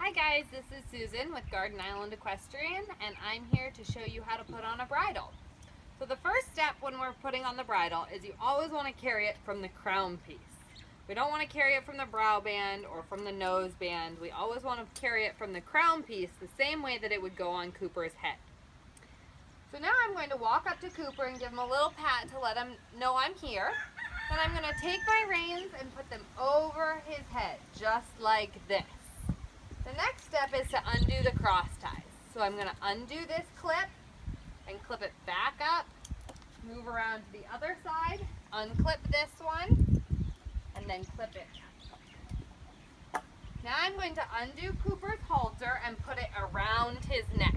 Hi guys, this is Susan with Garden Island Equestrian, and I'm here to show you how to put on a bridle. So the first step when we're putting on the bridle is you always want to carry it from the crown piece. We don't want to carry it from the brow band or from the nose band. We always want to carry it from the crown piece the same way that it would go on Cooper's head. So now I'm going to walk up to Cooper and give him a little pat to let him know I'm here. Then I'm going to take my reins and put them over his head, just like this. The next step is to undo the cross ties. So I'm going to undo this clip and clip it back up, move around to the other side, unclip this one, and then clip it back. Now I'm going to undo Cooper's halter and put it around his neck.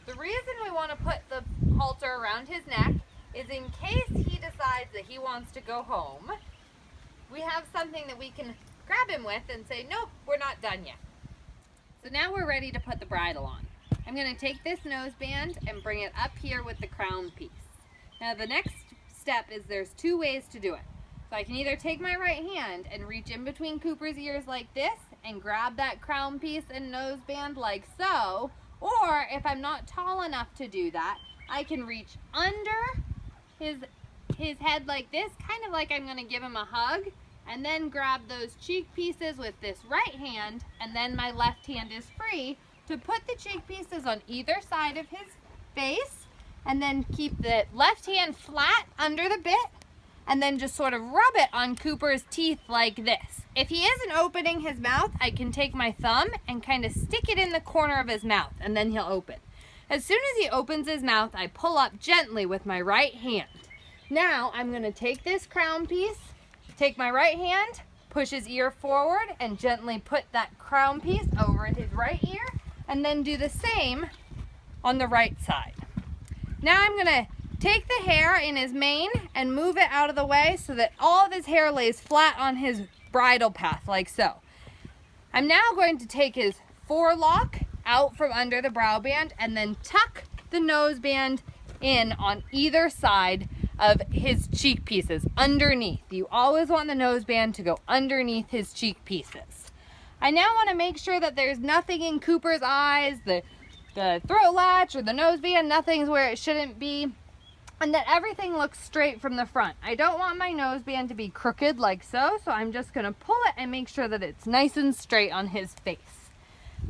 The reason we want to put the halter around his neck is in case he decides that he wants to go home, we have something that we can grab him with and say, nope, we're not done yet. So now we're ready to put the bridle on. I'm going to take this nose band and bring it up here with the crown piece. Now the next step is there's two ways to do it. So I can either take my right hand and reach in between Cooper's ears like this and grab that crown piece and nose band like so, or if I'm not tall enough to do that, I can reach under his head like this, kind of like I'm going to give him a hug, and then grab those cheek pieces with this right hand, and then my left hand is free to put the cheek pieces on either side of his face, and then keep the left hand flat under the bit, and then just sort of rub it on Cooper's teeth like this. If he isn't opening his mouth, I can take my thumb and kind of stick it in the corner of his mouth, and then he'll open. As soon as he opens his mouth, I pull up gently with my right hand. Now I'm going to take this crown piece, take my right hand, push his ear forward, and gently put that crown piece over his right ear, and then do the same on the right side. Now I'm going to take the hair in his mane and move it out of the way so that all of his hair lays flat on his bridle path like so. I'm now going to take his forelock out from under the brow band and then tuck the nose band in on either side of his cheek pieces, underneath. You always want the nose band to go underneath his cheek pieces. I now want to make sure that there's nothing in Cooper's eyes, the throat latch or the nose band, nothing's where it shouldn't be, and that everything looks straight from the front. I don't want my nose band to be crooked like so, so I'm just going to pull it and make sure that it's nice and straight on his face.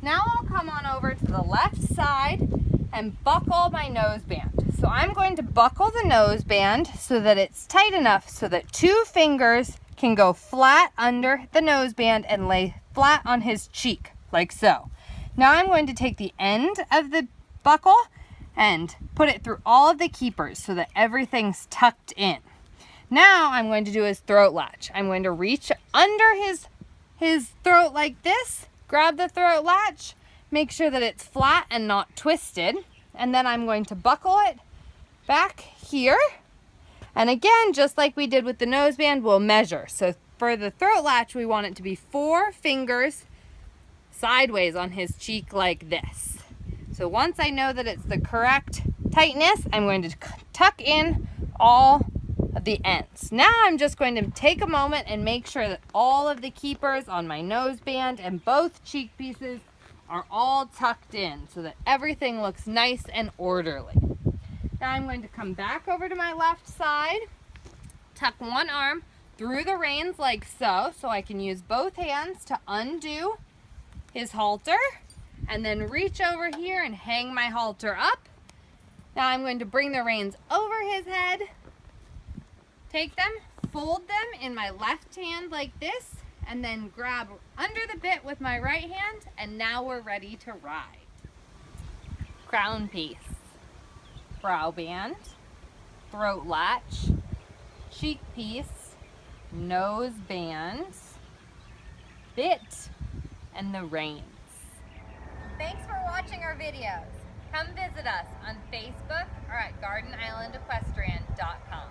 Now I'll come on over to the left side and buckle my nose band. So I'm going to buckle the nose band so that it's tight enough so that two fingers can go flat under the nose band and lay flat on his cheek, like so. Now I'm going to take the end of the buckle and put it through all of the keepers so that everything's tucked in. Now I'm going to do his throat latch. I'm going to reach under his throat like this, grab the throat latch, make sure that it's flat and not twisted, and then I'm going to buckle it back here. And again, just like we did with the nose band, we'll measure. So for the throat latch, we want it to be 4 fingers sideways on his cheek like this. So once I know that it's the correct tightness, I'm going to tuck in all of the ends. Now I'm just going to take a moment and make sure that all of the keepers on my nose band and both cheek pieces are all tucked in so that everything looks nice and orderly. Now I'm going to come back over to my left side, tuck one arm through the reins like so I can use both hands to undo his halter, and then reach over here and hang my halter up. Now I'm going to bring the reins over his head, take them, fold them in my left hand like this, and then grab under the bit with my right hand, and now we're ready to ride. Crown piece, brow band, throat latch, cheek piece, nose band, bit, and the reins. Thanks for watching our videos. Come visit us on Facebook or at GardenIslandEquestrian.com.